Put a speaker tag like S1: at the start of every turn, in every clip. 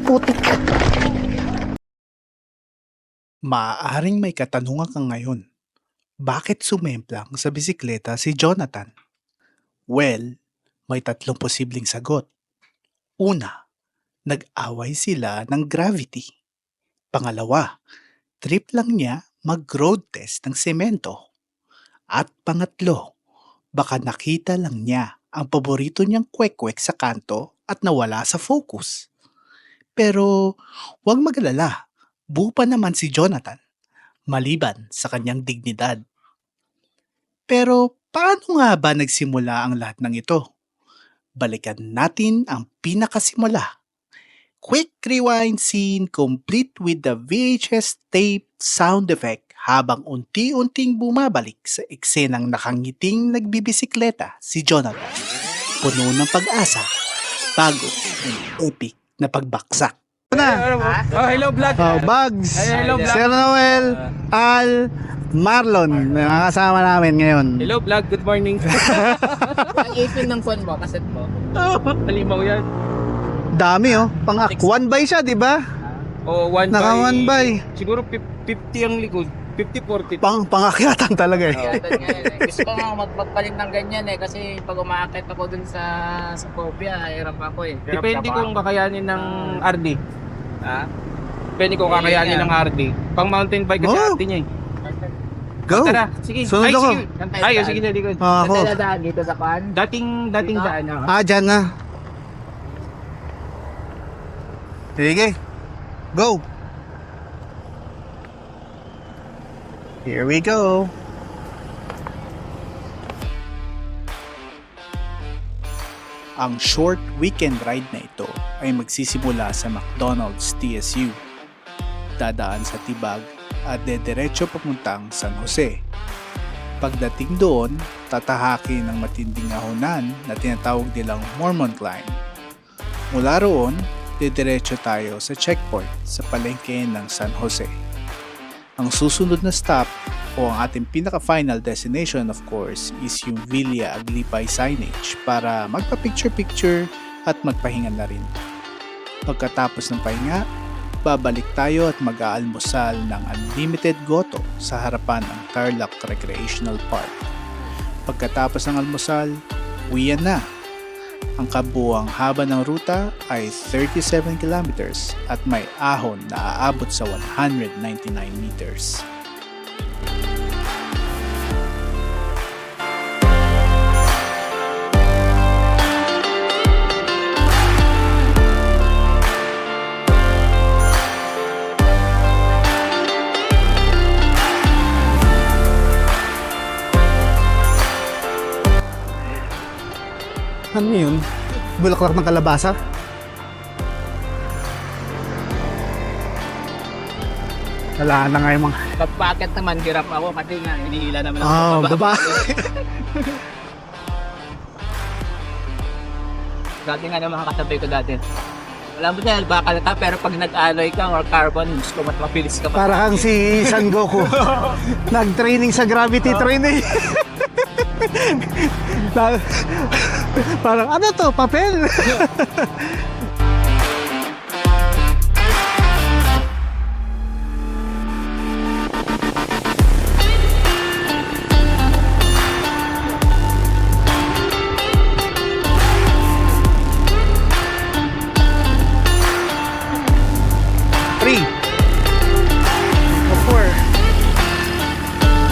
S1: putik.
S2: Maaaring may katanungan ka ngayon. Bakit sumemplang sa bisikleta si Jonathan? Well, may tatlong posibleng sagot. Una, nag-away sila ng gravity. Pangalawa, trip lang niya mag-road test ng semento. At pangatlo, baka nakita lang niya ang paborito niyang kwek-kwek sa kanto at nawala sa focus. Pero huwag mag-alala, buo pa naman si Jonathan, maliban sa kanyang dignidad. Pero paano nga ba nagsimula ang lahat ng ito? Balikan natin ang pinakasimula. Quick rewind scene complete with the VHS tape sound effect habang unti-unting bumabalik sa eksenang nakangiting nagbibisikleta si Jonathan. Puno ng pag-asa bago ang epic na pagbaksak.
S3: Oh, hello vlog.
S1: Oh, Bugs,
S3: Hello, vlog.
S1: Sir Noel, Al, Marlon, mga kasama namin ngayon.
S3: Hello vlog, good morning.
S4: Ang ipin ng phone mo, kaset mo.
S3: Halimaw yan.
S1: Dami oh, one by siya, di ba?
S3: O, one
S1: Naka
S3: by...
S1: one by.
S3: Siguro 50 ang likod. 50-40.
S1: Pangakyatan talaga eh.
S4: Kaya ganyan eh. Gusto ko nga magpapalit ng ganyan eh. Kasi pag umaakit ako dun sa phobia, hirap ako eh.
S3: Depende kung kakayanin ng RD.
S4: Ha?
S3: Depende kung kakayanin ng RD. Pang mountain bike kasi
S1: Oh.
S3: RD niya eh.
S1: Go!
S3: Tara, sige.
S1: Sunod
S3: Ay,
S1: ako.
S3: sige. Ay, sige na likod.
S1: Ako.
S4: Nadadaan dito sa pan.
S3: Dating
S4: Dito?
S3: saan ako?
S1: Dyan na. Sige. Go! Here we go.
S2: Ang short weekend ride na ito ay magsisimula sa McDonald's TSU. Dadaan sa Tibag at dediretso papuntang San Jose. Pagdating doon, tatahakin ng matinding ahonan na tinatawag nilang Mormon Climb. Mula roon, dediretso tayo sa checkpoint sa palengke ng San Jose. Ang susunod na stop o ang ating pinaka-final destination of course is yung Villa Aglipay signage para magpa-picture-picture at magpahinga na rin. Pagkatapos ng pahinga, babalik tayo at mag-aalmusal ng unlimited goto sa harapan ng Tarlac Recreational Park. Pagkatapos ng almusal, uwian na. Ang kabuuang haba ng ruta ay 37 kilometers at may ahon na aabot sa 199 meters.
S1: Ano yun? Bulaklak ng kalabasa? Wala na nga yung mga...
S4: Pagpakit naman, hirap ako kasi nga, hinihila naman ako.
S1: Oh, baba.
S4: Dati nga naman kasabay ko dati. Alam mo dahil bakal ka, pero pag nag-alloy ka or carbon, gusto mo mabilis ka pa.
S1: Para kang si San Goku. Nag-training sa gravity training. Parang ano to? Papel?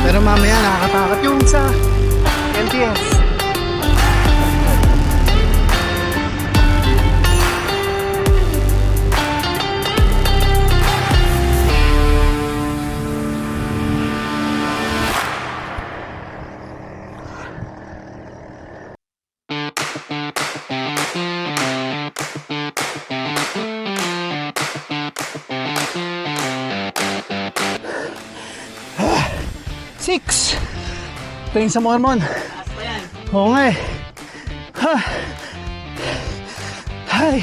S1: Pero mamaya nakakatakot yung sa MTS. Six. Tingin sa Mormon. Oo nga eh. Ha. Hay.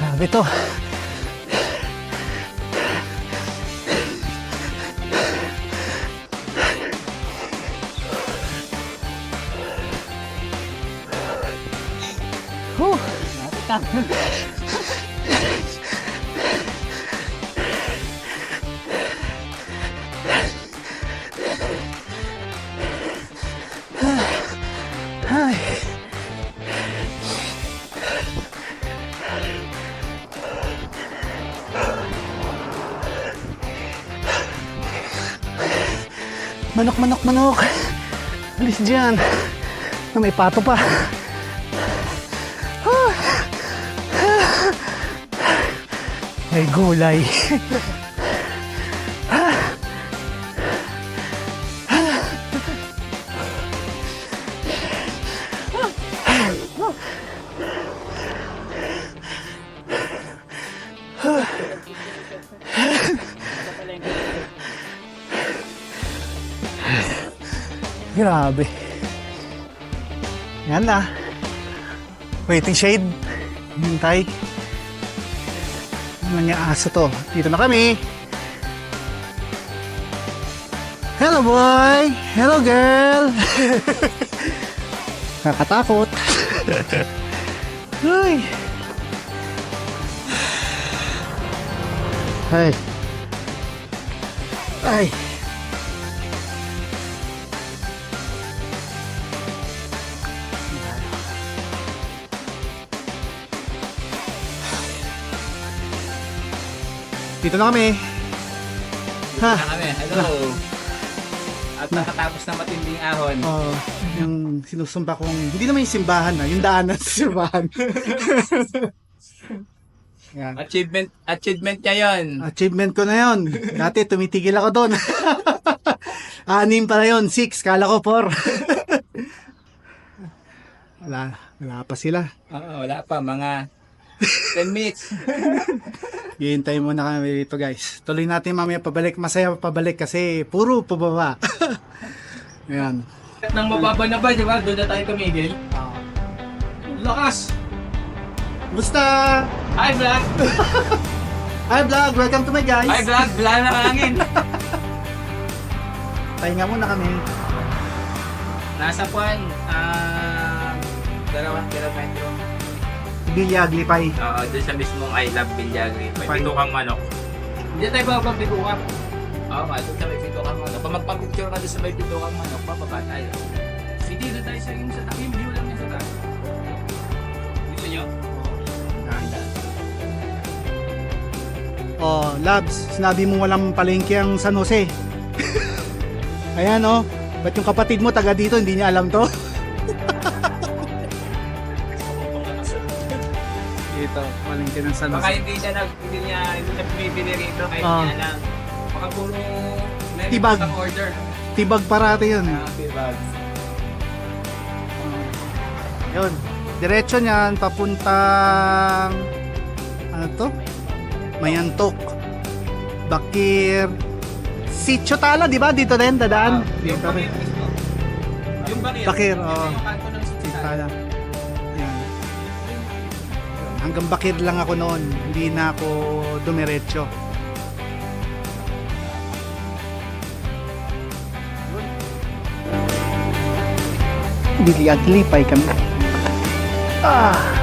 S1: Grabe to. Huh. Manok, manok, manok. Alis dyan. Na may pato pa. May gulay. Grabe. Yan na. Waiting shade. Hintay. Ano nga aso to? Dito na kami. Hello boy! Hello girl! Kakatakot. Ay. Ay. Ay. Dito na kami. Ha?
S4: Kami, hello. At nakatapos na matinding ahon.
S1: Oh, yung sinusumba kong, hindi naman yung simbahan na, yung daanan sa simbahan. Yan.
S4: Achievement niya yun.
S1: Achievement ko na yon. Dati tumitigil ako doon. 6 pala yun, 6. Kala ko 4. wala pa sila.
S4: Wala pa, mga 10 minutes.
S1: Hihintay muna kami dito guys. Tuloy natin mamaya pabalik. Masaya pabalik kasi puro pababa. Ayan.
S4: Nang mababa na ba, di ba? Doon na tayo tumigil.
S1: Lakas! Basta!
S4: Hi, vlog!
S1: Hi vlog! Welcome to my guys!
S4: Hi, vlog! Wala na hangin.
S1: Pahinga muna kami.
S4: Nasa Puan, 2 kilometro.
S1: Bilyaglipay.
S4: Oo, doon sa mismong I Love Bilyagri. May
S1: Fine.
S4: pitukang manok. Hindi tayo babang pitukang. Oo nga, doon sa may pitukang manok. Kung magpapicture ka doon sa may pitukang manok, bababa tayo. Hindi doon tayo sa yung sa taas. Yung view lang niya sa taas. Gusto nyo?
S1: Oh, Labs, sinabi mo walang palengke ang San Jose. Ayan oh. Ba't yung kapatid mo taga dito, hindi niya alam to? Dito, palengke ng San
S4: Baka
S1: Jose.
S4: hindi niya bumibili rito kahit
S1: Ah.
S4: niya alam. Baka puro may
S1: Tibag.
S4: isang order.
S1: Tibag parati yun.
S4: Tibag.
S1: Yun. Diretso niyan, papuntang... Ano to? Mayantok. Bakir. Sitio Tala, di ba? Dito din, dadaan.
S4: Yung
S1: Dito rin.
S4: bakit mismo. Yung bakit.
S1: Bakir,
S4: Ito
S1: oo.
S4: yung kanto ng
S1: Sitio
S4: Sitala.
S1: Tala. Yan. Hanggang Bakir lang ako noon. Hindi na ako dumiretso. Bilyaglipay kami. Ah!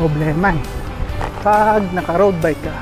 S1: Problema eh. Pag naka-road bike ka,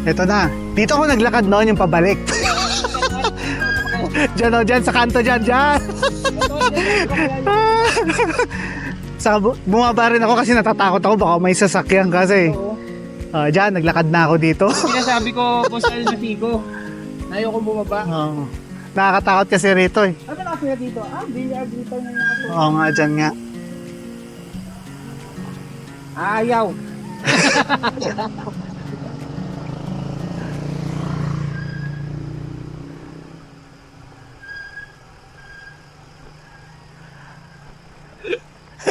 S1: Ito na. Dito ako naglakad noon yung pabalik. Diyan o, dyan sa kanto dyan. Bumaba rin ako kasi natatakot ako. Baka may sasakyan kasi. Diyan, naglakad na ako dito.
S3: Sinasabi ko, postal na Fico. Ayoko bumaba.
S1: Nakakatakot kasi rito eh.
S3: Ano na kaya dito? Billiard dito na ako.
S1: Oo nga, dyan nga.
S3: Ayaw.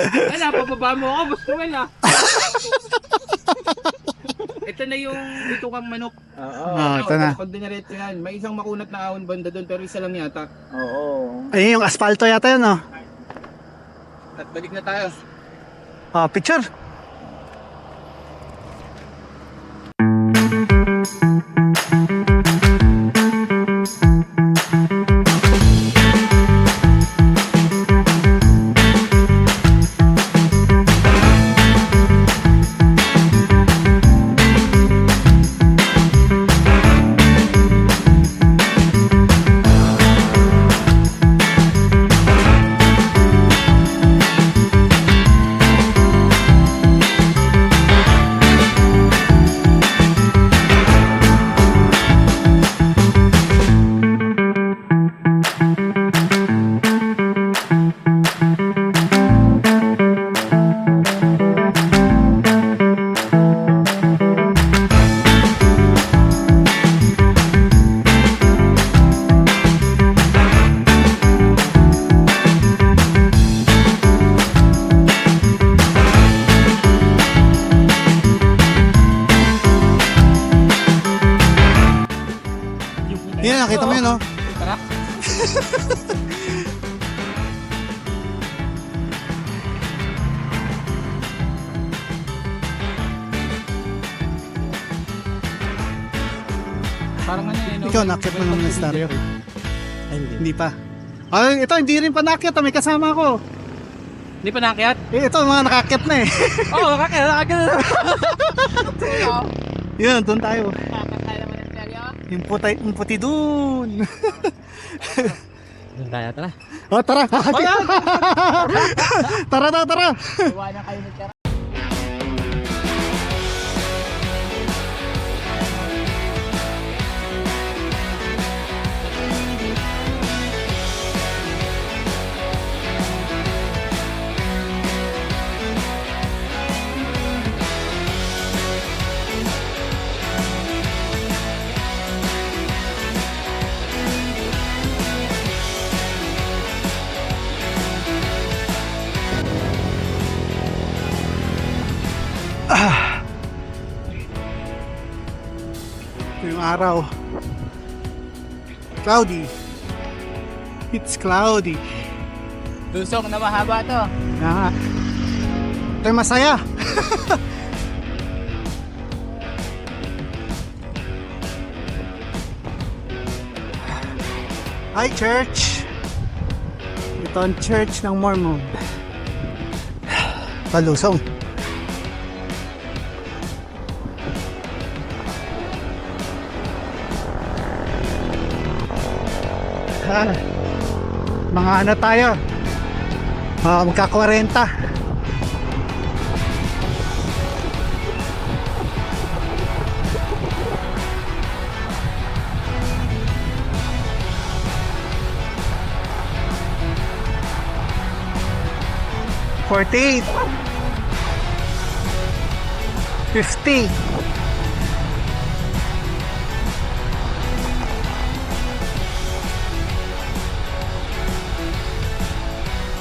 S3: Ay, napapaba mo ako, Boss Noel ah. Ito na yung bitukang manok.
S1: Ito na.
S3: Pag dinaretso yan, may isang makunat na ahon banda doon pero isa lang yata.
S1: Ayun yung asfalto yata yun, oh.
S3: At balik na tayo.
S1: Picture. Yan, nakita mo yun, oh.
S3: Tara. Parang ano eh, no?
S1: Ikaw, nakit mo naman ng stereo. Hindi pa. Ito, hindi rin pa nakit. May kasama ko.
S3: Hindi pa nakyat?
S1: Ito, mga nakakit na eh.
S3: Oo, nakakit na.
S1: Yun, doon tayo. Yung puti doon.
S3: Doon tayo, tara.
S1: Tara. Tara.
S3: Iwanan kayo ng tara.
S1: Ito yung araw. Cloudy. It's cloudy.
S3: Lusok na mahaba to.
S1: Ito yung masaya. Hi, church. Ito ang church ng Mormon. Palusong. Mga ano tayo, magka-40. $48, $50.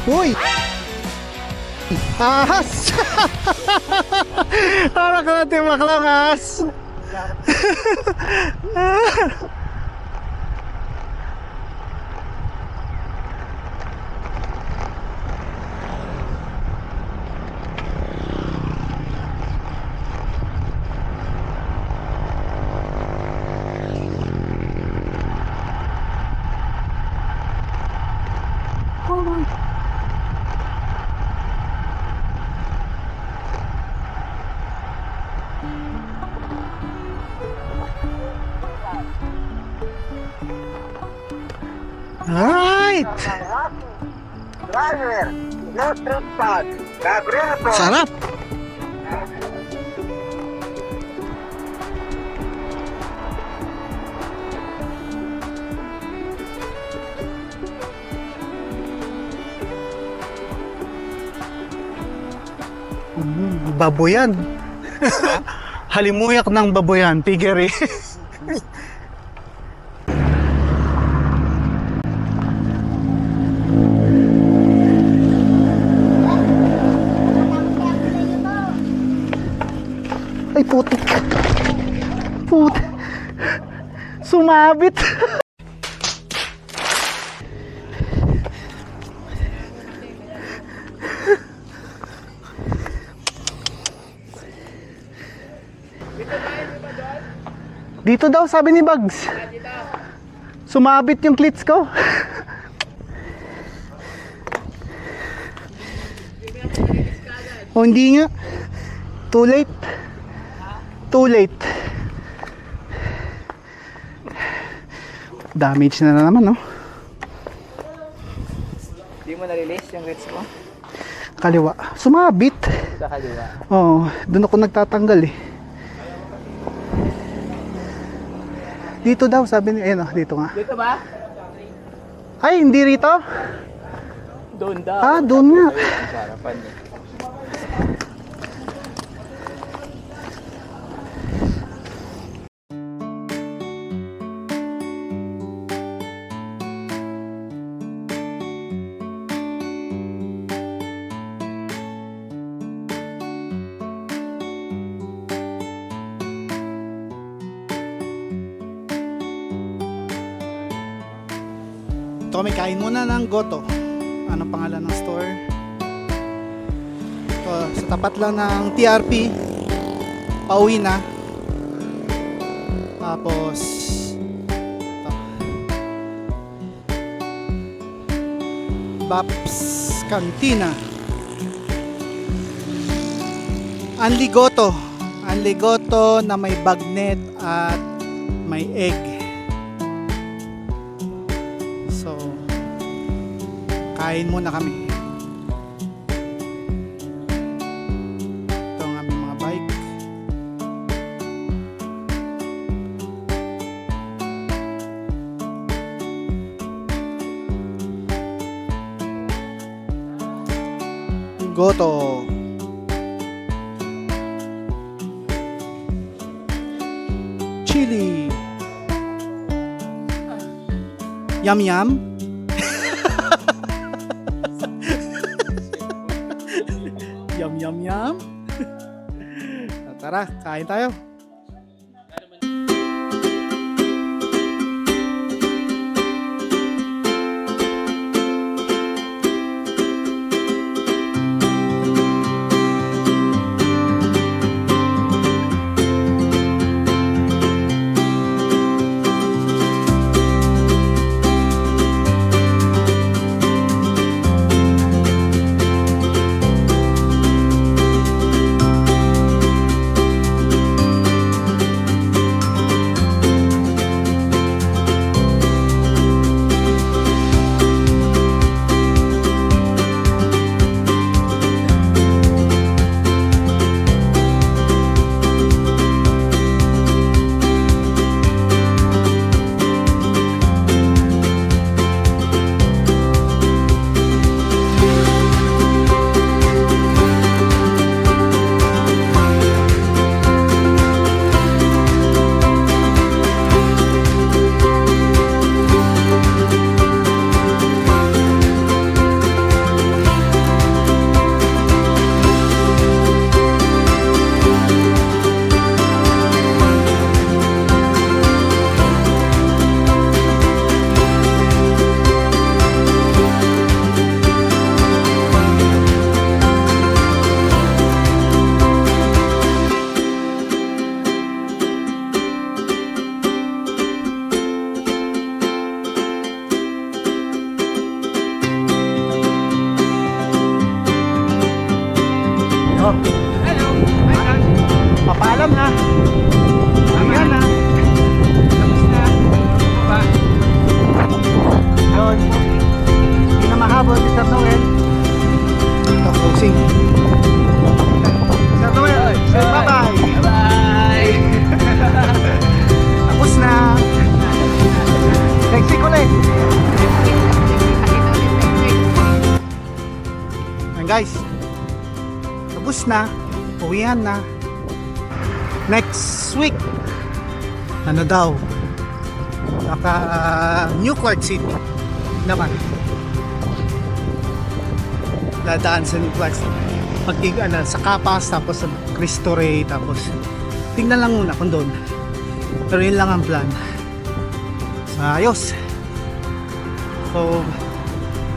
S1: Uy! Ahas! Parang ka natin maklang ahas.
S2: Alright!
S5: Driver, no trespass. Gabriel po.
S2: Sarap! Baboyan. Halimuyak ng baboyan, piggery. Ay, putik. Sumabit. Dito daw, sabi ni Bugs. Sumabit yung cleats ko. O hindi nga. Too late. Too late. Damage na naman, no?
S4: Hindi mo na-release yung reds mo?
S2: Kaliwa. Sumabit.
S4: Sa kaliwa.
S2: Oo, doon ako nagtatanggal eh. Dito daw, sabi ni, ayun dito nga.
S4: Dito ba?
S2: Ay, hindi rito?
S4: Doon daw.
S2: Ah, doon nga.
S4: Ang sarapan eh.
S2: Ito kami kain muna ng Goto. Anong pangalan ng store? Ito, sa tapat lang ng TRP. Pauwi na. Tapos ito. Baps Cantina. Anli Goto. Anli Goto na may bagnet at may egg. So, kain muna kami. Ito ang aming mga bike. Goto. Chili. Yum yum. Yum yum yum. Tara, kain tayo.
S1: na, uwihan na. Next week, ano daw, naka New Clark City naman. Dadaan sa New Clark City. Sa Capas, tapos sa Cristo Rey, tapos tingnan lang muna kung doon. Pero yun lang ang plan. Ayos. So,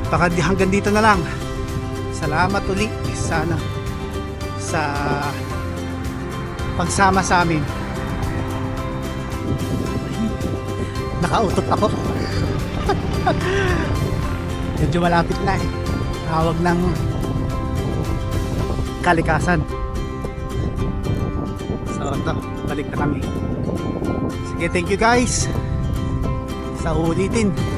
S1: baka hanggang dito na lang. Salamat ulit sana sa pagsama sa amin. Nakautot ako. Medyo malapit na eh. Tawag ng kalikasan. So ito, balik na kami. Sige, thank you guys. Sa ulitin.